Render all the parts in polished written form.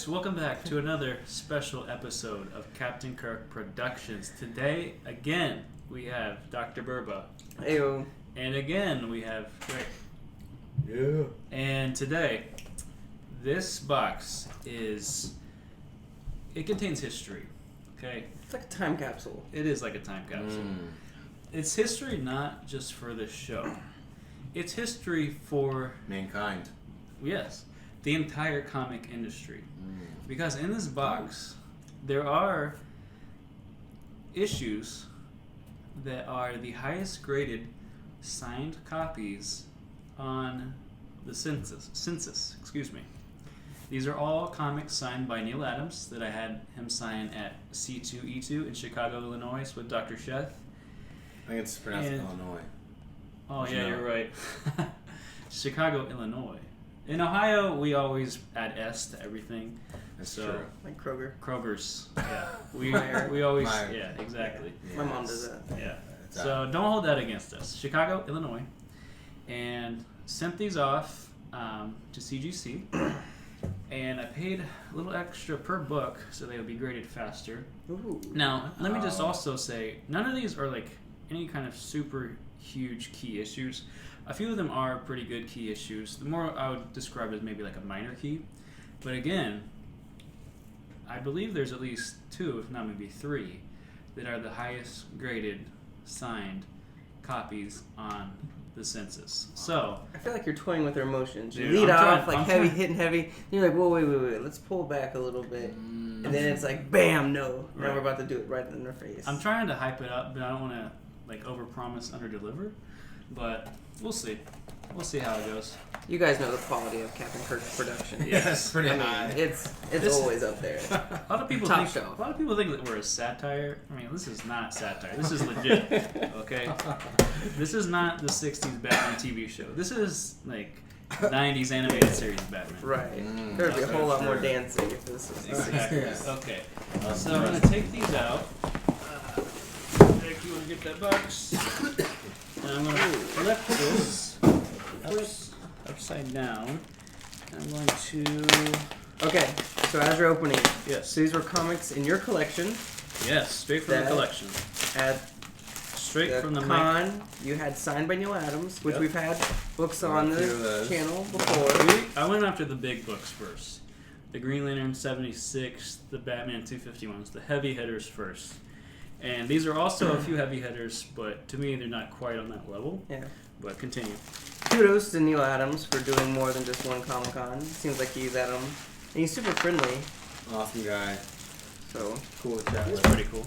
folks, welcome back to another special episode of Captain Kirk Productions. Today, again, we have Dr. Burba. Heyo. And again, we have Greg. Yeah. And today, this box it contains history, okay? It's like a time capsule. It is like a time capsule. It's history not just for this show. It's history for... mankind. Yes. The entire comic industry. Because in this box, there are issues that are the highest graded signed copies on the census. Excuse me. These are all comics signed by Neal Adams that I had him sign at C2E2 in Chicago, Illinois with Dr. Sheth. I think it's pronounced Illinois. Oh, yeah, you're right. Chicago, Illinois. In Ohio, we always add S to everything. That's so, true. Like Kroger. Kroger's. Yeah. We always... Yeah, exactly. My mom does that. Yeah. So don't hold that against us. Chicago, Illinois. And sent these off to CGC. And I paid a little extra per book so they would be graded faster. Ooh. Now, let me just also say, none of these are like any kind of super huge key issues. A few of them are pretty good key issues. The more I would describe as maybe like a minor key. But again, I believe there's at least 2, if not maybe 3, that are the highest graded signed copies on the census. So I feel like you're toying with their emotions. You Dude, lead I'm off trying- like I'm heavy, trying- hitting heavy. You're like, whoa, wait. Let's pull back a little bit. And then it's like, bam, no. Now Right. we're about to do it right in their face. I'm trying to hype it up, but I don't want to like overpromise, underdeliver. But we'll see. We'll see how it goes. You guys know the quality of Captain Kirk's production. Yes, pretty I mean, high. it's This- always up there. A lot of people Top think shelf. a lot of people think that we're a satire. I mean, this is not satire. This is legit. Okay, this is not the '60s Batman TV show. This is like '90s animated series Batman. Right. There'd be a whole lot more dancing if this was the Exactly. 60s. Okay. So I'm gonna take these out. Nick, you wanna get that box? And I'm gonna flip this upside down. I'm going to... Okay, so as you're opening, Yes. so these were comics in your collection. Yes, straight from the That- collection. At Straight the from the mic. con, you had signed by Neal Adams, which Yep. we've had books on A few of the those. channel before. I went after the big books first. The Green Lantern 76, the Batman 251s, the heavy hitters first. And these are also a few heavy hitters, but to me they're not quite on that level. Yeah. But continue. Kudos to Neal Adams for doing more than just one Comic Con. Seems like he's at them. And he's super friendly, Awesome guy. so. Cool to chat That's with. pretty cool.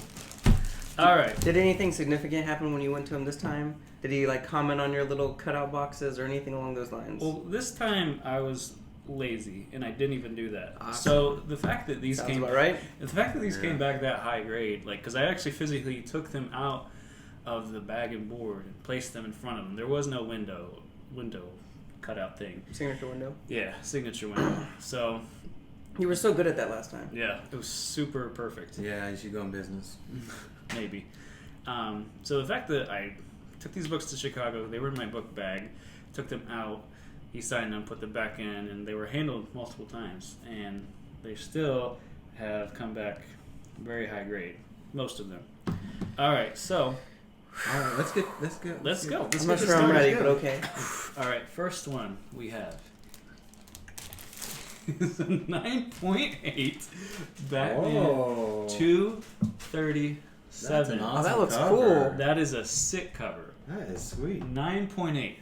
All right. Did anything significant happen when you went to him this time? Did he like comment on your little cutout boxes or anything along those lines? Well, this time I was lazy and I didn't even do that. Awesome. So the fact that these Sounds came about right. the fact that these Yeah. came back that high grade, like, because I actually physically took them out of the bag and board and placed them in front of them. There was no window cutout thing. Signature window. Yeah, signature window. So You were so good at that last time. yeah, it was super perfect. Yeah, you should go in business. Maybe. So the fact that I took these books to Chicago, they were in my book bag, took them out, he signed them, put them back in, and they were handled multiple times, and they still have come back very high grade, most of them. All right, so All right, let's go. let's go. I'm Let's not get sure I'm started. ready, but okay. All right, first one we have is a 9.8 Batman Oh. 237. That's an Oh, awesome that looks cover. cool. That is a sick cover. That is sweet. 9.8.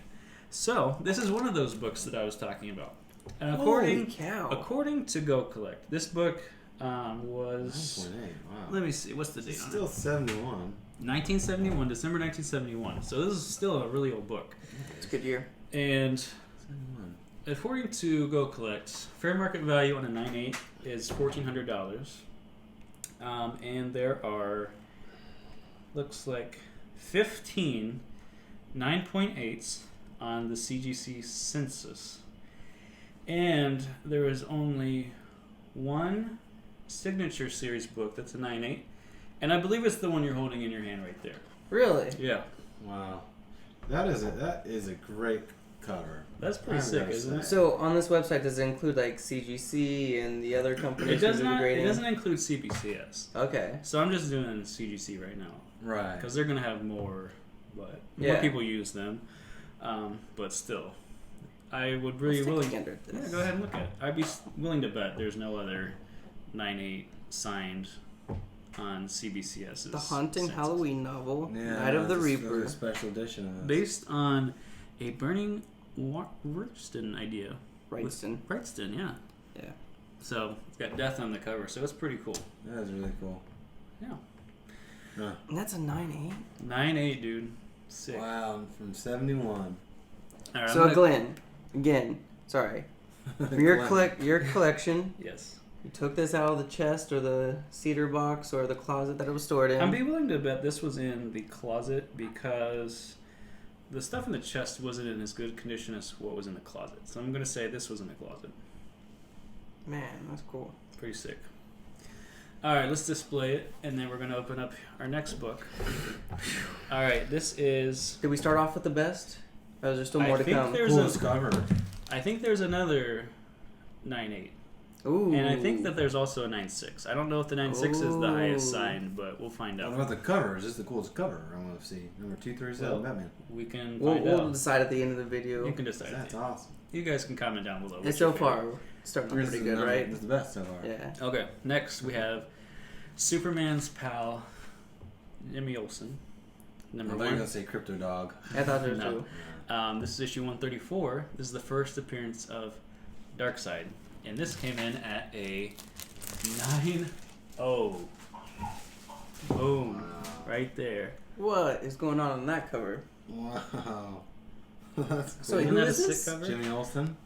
So this is one of those books that I was talking about. And Holy cow. according to Go Collect, this book was 9.8. Wow. let me see, what's the date It's on still it? 71. 1971, December 1971. So this is still a really old book. It's a good year. And 71. according to Go Collect, fair market value on a 9.8 is $1,400. And there are, looks like 15 9.8s on the CGC census. And there is only one signature series book that's a 9.8. And I believe it's the one you're holding in your hand right there. Really? Yeah. Wow. That is a great cover. That's pretty I've sick, gotta isn't it? say. So on this website, does it include like CGC and the other It companies does who do the not. It grading? doesn't include CBCS. Okay. So I'm just doing CGC right now Right. because they're gonna have more, but Yeah. more people use them. But still, I would really Let's take a willing. gander at this. Yeah, go ahead and look at it. I'd be willing to bet there's no other 9/8 signed on CBCS's. The Haunting census. Halloween novel, Yeah, Night of the it's Reaper. a special edition of this. Based on a Burning Wrightston idea. Wrightston. Wrightston, yeah. Yeah. So it's got death on the cover, so it's pretty cool. That is really cool. Yeah. Huh. And that's a 9/8. 9/8, dude. Sick. Wow, from 71. All right, So I'm gonna- Glenn, again, sorry. For your collection, Yes. you took this out of the chest or the cedar box or the closet that it was stored in. I'd be willing to bet this was in the closet because the stuff in the chest wasn't in as good condition as what was in the closet. So I'm going to say this was in the closet. Man, that's cool. Pretty sick. All right, let's display it, and then we're going to open up our next book. All right, this is... Did we start off with the best? Or is there still more to come? There's Coolest cover. I think there's another 9/8. Ooh. And I think that there's also a 9/6. I don't know if the 9/6 is the highest Ooh. signed, but we'll find What out. about the cover? Is this the coolest cover I want to see? Number 237, Well, Batman. We can We'll, find we'll out. decide at the end of the video. You can decide. That's awesome. You guys can comment down below. And what's so your favorite. far, we're starting off This pretty is good, number- right? This is the best so far. Yeah. Okay, next we have Superman's pal, Jimmy Olsen. I Number thought you were one. going to say Crypto Dog. I thought there was No. two. This is issue 134. This is the first appearance of Darkseid. And this came in at a 9/0. Boom. Right there. What is going on that cover? Wow. That's cool. So Isn't who that is a this? sick cover? Jimmy Olsen.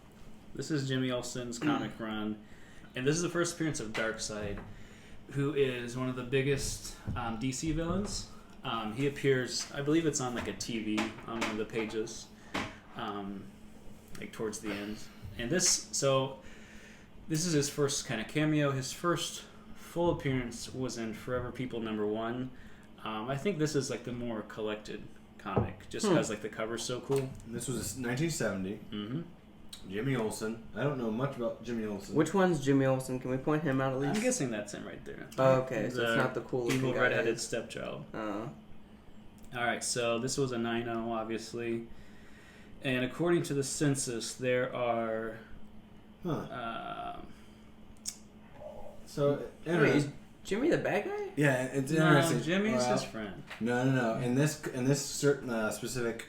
This is Jimmy Olsen's comic run. And this is the first appearance of Darkseid, who is one of the biggest DC villains. He appears, I believe it's on like a TV on one of the pages, like towards the end. And this is his first kind of cameo. His first full appearance was in Forever People #1. I think this is like the more collected comic, just because like the cover's so cool. This was 1970. Mm-hmm. Jimmy Olsen. I don't know much about Jimmy Olsen. Which one's Jimmy Olsen? Can we point him out at least? I'm guessing that's him right there. Oh, okay, so it's not the cool looking evil guy. redheaded stepchild. Oh. All right, so this was a 9/0, obviously, and according to the census, there are. Huh. So, Wait, is Jimmy the bad guy? yeah, it's No, interesting. Jimmy's Well, his friend. No. In this certain specific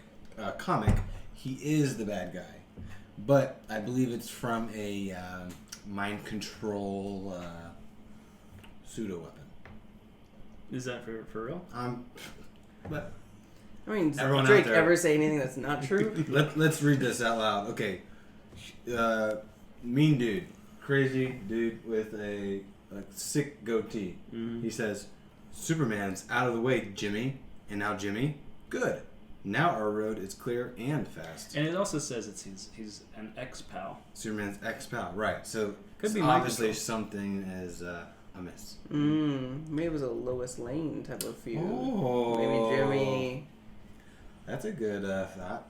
comic, he is the bad guy, but I believe it's from a mind control pseudo weapon. Is that for real? But I mean, does Everyone out Drake there. ever say anything that's not true? let's read this out loud. Okay, mean dude, crazy dude with a sick goatee. Mm-hmm. He says, "Superman's out of the way, Jimmy." And now Jimmy, good. Now our road is clear and fast. And it also says he's an ex-pal. Superman's ex-pal, right? So Could be obviously mind control. something is amiss. Maybe it was a Lois Lane type of feud. Oh. Maybe Jimmy. That's a good thought.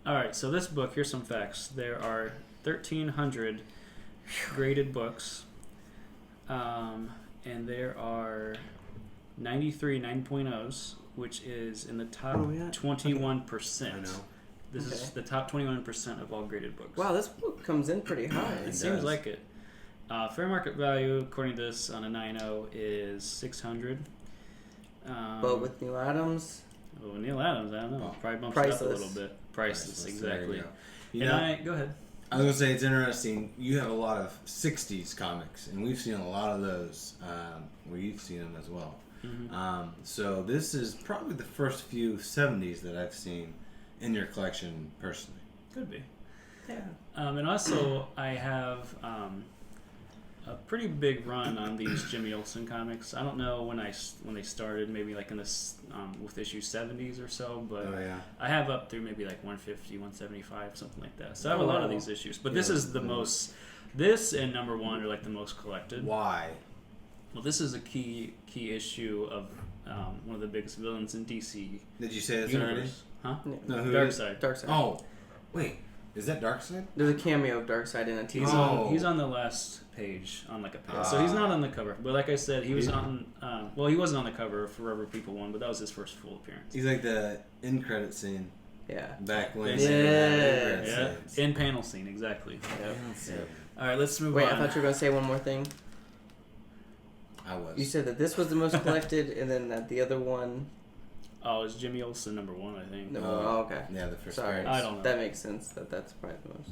All right, so this book, here's some facts. There are 1,300 graded books, and there are 93 9.0s, which is in the top Oh, yeah. 21%. I know. This is Okay. the top 21% of all graded books. Wow, this book comes in pretty high. It It seems does. like it. Fair market value, according to this, on a 9.0 is 600. But with Neal Adams, Oh, Neal Adams, I don't know. Oh. Probably bumps it up a Priceless. little bit. Priceless, There exactly. you go. You And know, go ahead. I was gonna say it's interesting. You have a lot of '60s comics, and we've seen a lot of those. We've seen them as well. Mm-hmm. So this is probably the first few '70s that I've seen in your collection personally. Could be. yeah. And also, I have a pretty big run on these Jimmy Olsen comics. I don't know when they started, maybe like in this with issue 70s or so, but Oh yeah. I have up through maybe like 150, 175, something like that. So I have a lot of these issues, but this Yeah. is the most. This and #1 are like the most collected. Why? Well, this is a key issue of one of the biggest villains in DC Did you say this already? universe. Huh? No, who? Darkseid. Darkseid. Oh, Wait, is that Darkseid? There's a cameo of Darkseid in a teaser. He's on the last page on like a page, so he's not on the cover. But like I said, he was on. Well, he wasn't on the cover of Forever People One, but that was his first full appearance. He's like the end credit scene. Yeah. Back when. Yeah. In panel scene, exactly. Yep. All right, let's move Wait, on. I thought you were gonna say one more thing. I was. You said that this was the most collected, and then that the other one. Oh, it's Jimmy Olsen #1, I think. No, okay. Yeah, the first. Sorry, one. I don't know. That makes sense. That's probably the most.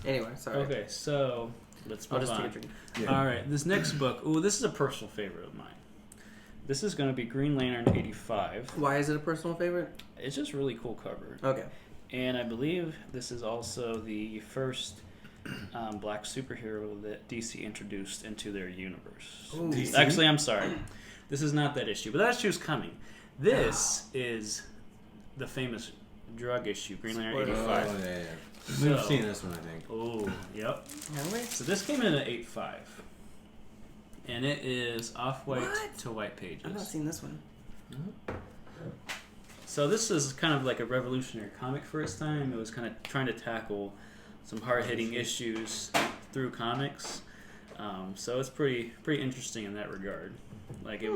Anyway, sorry. Okay, so let's I'll move just on. take a drink. All right, this next book. Ooh, this is a personal favorite of mine. This is going to be Green Lantern '85. Why is it a personal favorite? It's just really cool cover. Okay. And I believe this is also the first black superhero that DC introduced into their universe. Ooh. DC? Actually, I'm sorry. This is not that issue, but that issue is coming. This is the famous drug issue, Green Lantern '85. Oh, yeah. So- We've seen this one, I think. Oh, yep. Have we? So this came in at 8.5. And it is off-white What? to white pages. I've not seen this one. So this is kind of like a revolutionary comic for its time. It was kind of trying to tackle some hard-hitting issues through comics. So it's pretty interesting in that regard. Like it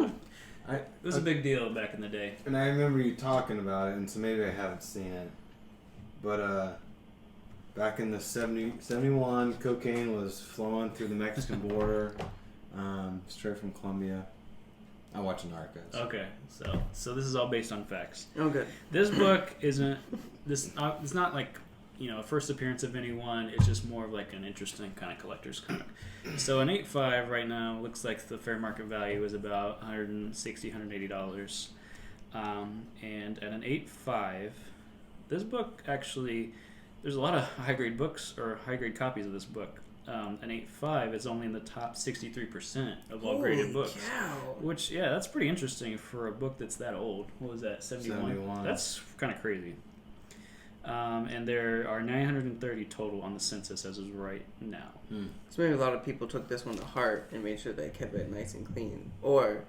was a big deal back in the day. And I remember you talking about it, and so maybe I haven't seen it. But back in the 71, cocaine was flowing through the Mexican border, straight from Colombia. I watch Narcos. Okay, so this is all based on facts. Oh, good. This book isn't this. It's not like a first appearance of anyone. It's just more of like an interesting kind of collector's comic. So an 8.5 right now looks like the fair market value is about $160, $180. And at an 8.5, this book actually, there's a lot of high grade books or high grade copies of this book. An 8.5 is only in the top 63% of all graded books. Cow. Which, that's pretty interesting for a book that's that old. What was that, 71? That's kind of crazy. And there are 930 total on the census as of right now. So maybe a lot of people took this one to heart and made sure they kept it nice and clean. Or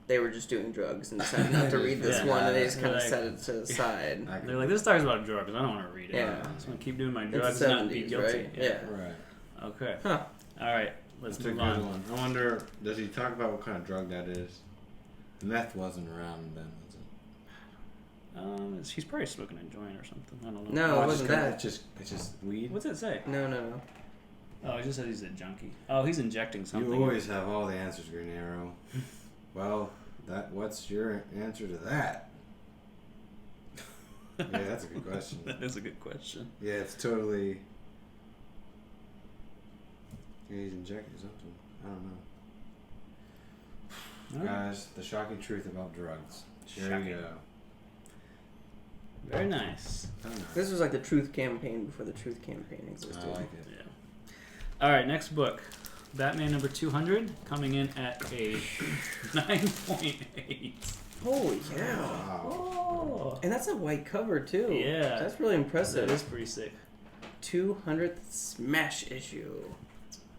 they were just doing drugs and decided not to read this one, and they just kind of set it to the side. They're like, this talks about drugs. I don't want to read it. Yeah. I'm just going to keep doing my It's drugs the and not be 70s, guilty. right? Yeah. Right. Okay. Huh. All right. Let's That's a move good on. one. I wonder, does he talk about what kind of drug that is? Meth wasn't around then, was it? He's probably smoking a joint or something. I don't know. No, it it's wasn't that. It's just weed. What's it say? No. Oh, it just says he's a junkie. Oh, he's injecting something. You always have all the answers, Green Arrow. Well, what's your answer to that? Yeah, that's a good question. That is a good question. Yeah, it's totally. Yeah, he's injecting something. I don't know. Guys, the shocking truth about drugs. There Shocking. you go. Very nice. I don't know. This was like the Truth Campaign before the Truth Campaign existed. I like it. Yeah. All right, next book. Batman number 200, coming in at a 9.8. Holy cow. Wow. Oh. And that's a white cover, too. Yeah. That's really impressive. That is pretty sick. 200th Smash issue.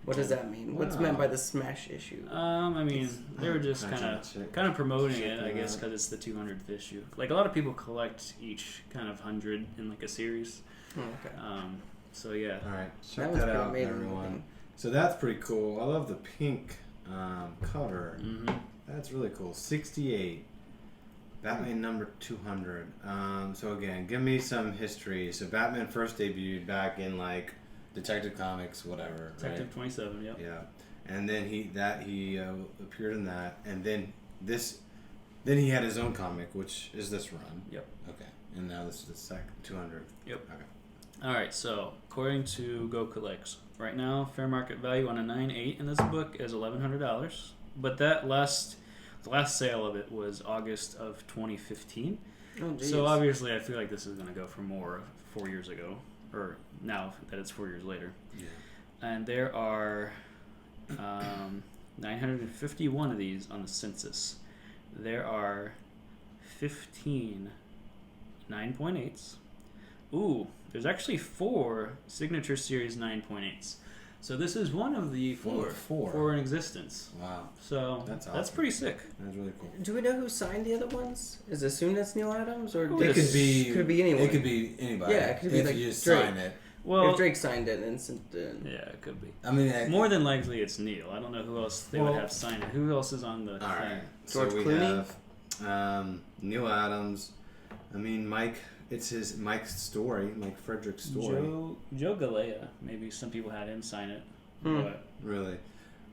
What does that mean? What's Wow. meant by the Smash issue? I mean, they were just Kinda kind of promoting check it, I that guess, out. because it's the 200th issue. Like a lot of people collect each kind of 100 in like a series. Oh, okay. So yeah. All right, That check was that pretty out, amazing everyone. looking. So that's pretty cool. I love the pink cover. Mm-hmm. That's really cool. 68. Batman number 200. So again, give me some history. So Batman first debuted back in like Detective Comics, whatever. Detective right? 27. Yep. Yeah, and then he appeared in that, and then he had his own comic, which is this run. Yep. Okay, and now this is the second 200. Yep. Okay. All right. So according to Go Collects, right now fair market value on a 9.8 in this book is $1,100. But the last sale of it was August of 2015. Oh, geez. So obviously, I feel like this is going to go for more 4 years ago, or now that it's 4 years later. Yeah. And there are 951 of these on the census. There are 15 9.8s. Ooh, there's actually 4 Signature Series 9.8s. So this is one of the four in existence. Wow. So that's awesome. That's pretty sick. That's really cool. Do we know who signed the other ones? Is it assumed that's Neal Adams, or It could be anyone? It could be anybody. Yeah, it could be if like you just Drake. sign it. Well, if Drake signed it and sent it in. yeah, it could be. I mean, More than likely it's Neal. I don't know who else they would have signed it. Who else is on the all right. thing? George so we Clooney? have Neal Adams. I mean, Mike. It's Mike's story, Mike Frederick's story. Joe Galea. Maybe some people had him sign it. Hmm. But Really?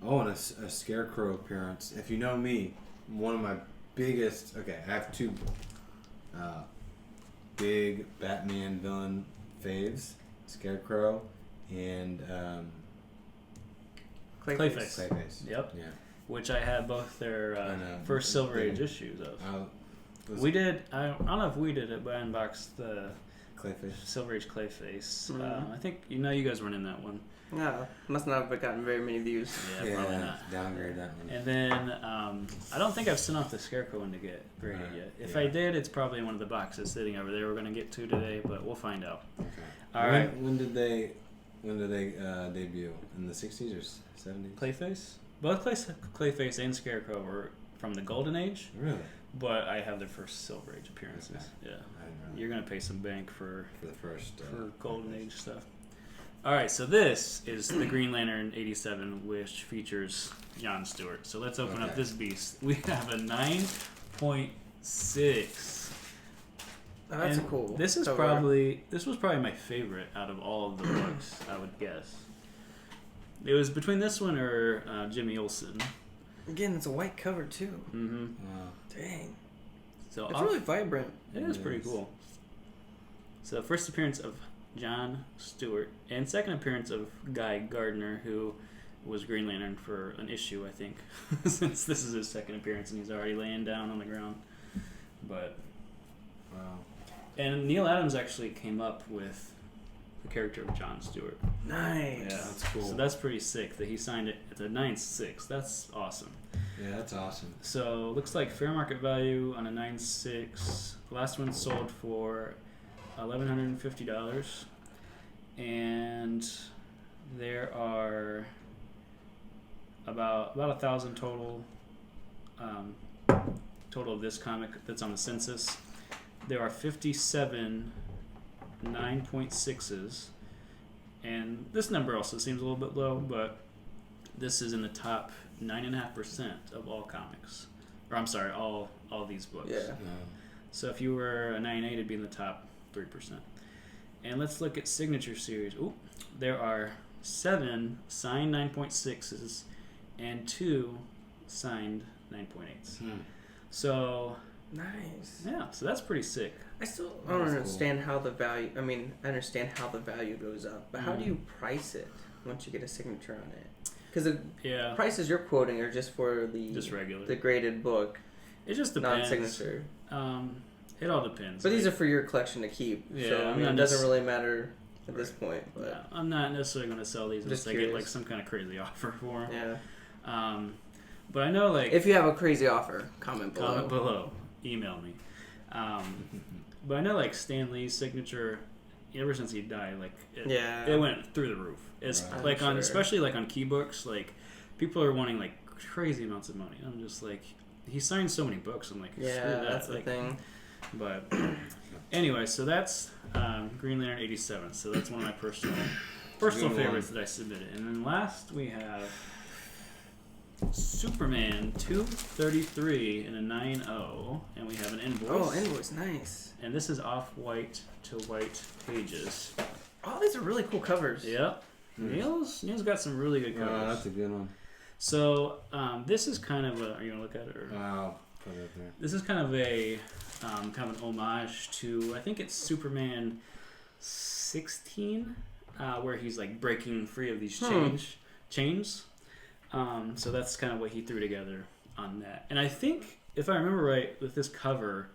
Oh, and a Scarecrow appearance. If you know me, one of my biggest... Okay, I have two big Batman villain faves. Scarecrow and... Clayface. Clayface. Yep. Yeah. Which I had both their I know. first Silver Age issues of. We did. I don't know if we did it, but I unboxed the Clayface. Silver Age Clayface. Mhm. I think you guys weren't in that one. No, must not have gotten very many views. Yeah, probably not. Downgrade that one. And then I don't think I've sent off the Scarecrow one to get graded yet. If I did, it's probably in one of the boxes sitting over there. We're gonna get to today, but we'll find out. Okay. All right. When did they debut? In the 60s or 70s? Clayface. Both Clayface and Scarecrow were from the Golden Age, Really? but I have their first Silver Age appearances. Okay. Yeah. I didn't know. You're gonna pay some bank for For the first... Golden Age stuff. All right, so this is the Green Lantern '87, which features Jon Stewart. So let's open up this beast. We have a 9.6. Oh, that's And cool. This was cover. probably my favorite out of all of the books, I would guess. It was between this one or Jimmy Olsen. Again, it's a white cover too. Mm-hmm. Wow. Dang, So it's really vibrant. it is pretty cool. So first appearance of Jon Stewart, and second appearance of Guy Gardner, who was Green Lantern for an issue, I think, since this is his second appearance and he's already laying down on the ground. But Wow. and Neal Adams actually came up with the character of Jon Stewart. Nice. Yeah, That's cool. So that's pretty sick that he signed it at the 9.6. That's awesome. Yeah, that's awesome. So looks like fair market value on a 9.6. Last one sold for $1,150, and there are about 1,000 total total of this comic that's on the census. There are 57 9.6s, and this number also seems a little bit low, but this is in the top 9.5% of all comics, or I'm sorry, all these books. Yeah. So if you were a 9.8, it'd be in the top 3%. And let's look at signature series. Ooh, there are 7 signed 9.6s and 2 signed 9.8s. So Nice. yeah, so that's pretty sick. I still don't understand how the value. I mean, I understand how the value goes up, but how do you price it once you get a signature on it? Because the prices you're quoting are just for just regular, the graded book. It just depends. Non-signature. It all depends. But these are for your collection to keep. Yeah, so I mean, it doesn't really matter at this point. But yeah, I'm not necessarily going to sell these unless I get like some kind of crazy offer for them. Yeah. But I know, like, if you have a crazy offer, comment below. Email me. But I know, like, Stan Lee's signature, ever since he died, like, it went through the roof. It's like especially like on key books, like, people are wanting like crazy amounts of money. I'm just like, he signed so many books. I'm like, screw that. That's like, the thing. But anyway, so that's Green Lantern '87. So that's one of my personal favorites that I submitted. And then last we have Superman 233 in a 9.0, and we have an invoice. Oh, invoice, nice. And this is off-white to white pages. Oh, these are really cool covers. Yep. Neal's got some really good covers. Oh, that's a good one. So this is kind of a. Are you gonna look at it? Or? Wow. Put it there. This is kind of a kind of an homage to, I think it's Superman 16, where he's like breaking free of these chains. So that's kind of what he threw together on that. And I think, if I remember right, with this cover,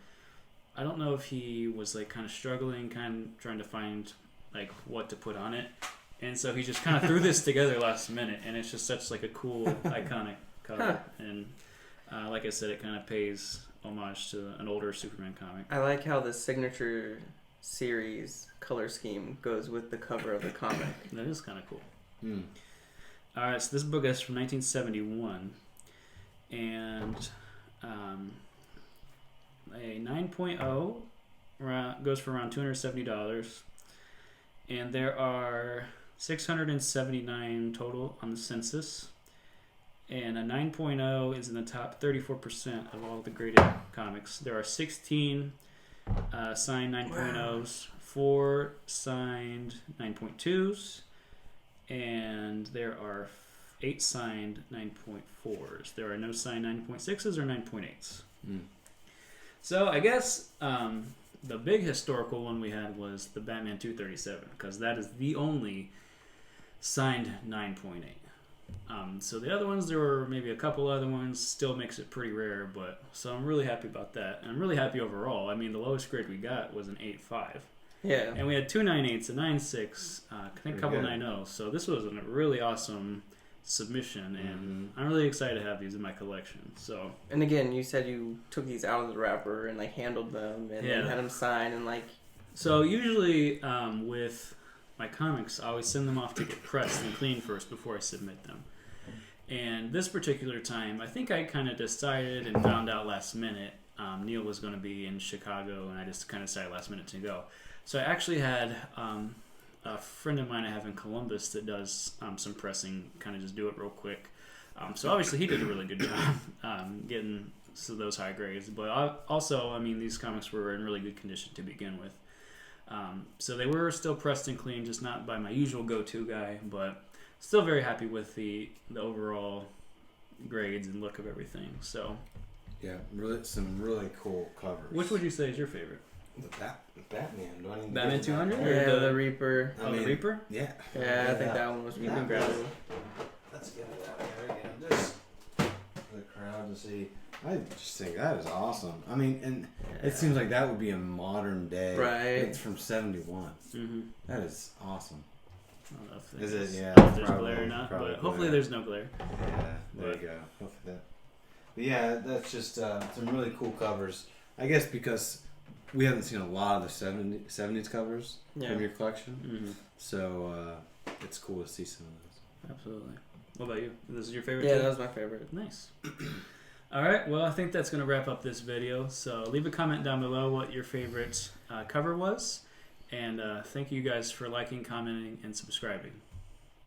I don't know if he was like kind of struggling, kind of trying to find like what to put on it. And so he just kind of threw this together last minute, and it's just such like a cool, iconic cover. And like I said, it kind of pays homage to an older Superman comic. I like how the signature series color scheme goes with the cover of the comic. That is kind of cool. All right, so this book is from 1971, and a 9.0 goes for around $270, and there are 679 total on the census, and a 9.0 is in the top 34% of all the graded comics. There are 16 signed 9.0s, 4 signed 9.2s, and there are 8 signed 9.4s. There are no signed 9.6s or 9.8s. So I guess the big historical one we had was the Batman 237, because that is the only signed 9.8. So the other ones, there were maybe a couple other ones, still makes it pretty rare, but so I'm really happy about that. And I'm really happy overall. I mean, the lowest grade we got was an 8.5. Yeah. And we had 2 9.8s, a 9.6, I think a couple 9.0s. So this was a really awesome submission, and I'm really excited to have these in my collection. So. And again, you said you took these out of the wrapper and like handled them and then had them signed and like. So usually with my comics, I always send them off to get pressed and cleaned first before I submit them. And this particular time, I think I kind of decided and found out last minute Neal was going to be in Chicago, and I just kind of decided last minute to go. So I actually had a friend of mine I have in Columbus that does some pressing, kind of just do it real quick. So obviously he did a really good job getting those high grades. But also, I mean, these comics were in really good condition to begin with. So they were still pressed and clean, just not by my usual go-to guy, but still very happy with the overall grades and look of everything. So yeah, some really cool covers. Which would you say is your favorite? The Batman. Do I need Batman 200? Yeah, the Reaper. The Reaper? Yeah. Yeah, I think that one was pretty incredible. Let's get it out here again, just for the crowd to see. I just think that is awesome. I mean, and it seems like that would be a modern day. Right. It's from 71. Mm-hmm. That is awesome. I don't know if Is it? Yeah. If there's glare or not, but hopefully there's no glare. Yeah, there you go. Hopefully that. But yeah, that's just some really cool covers. I guess because we haven't seen a lot of the 70s covers from your collection. Mm-hmm. So it's cool to see some of those. Absolutely. What about you? This is your favorite? Yeah, that was my favorite. Nice. All right. Well, I think that's going to wrap up this video. So leave a comment down below what your favorite cover was. And thank you guys for liking, commenting, and subscribing.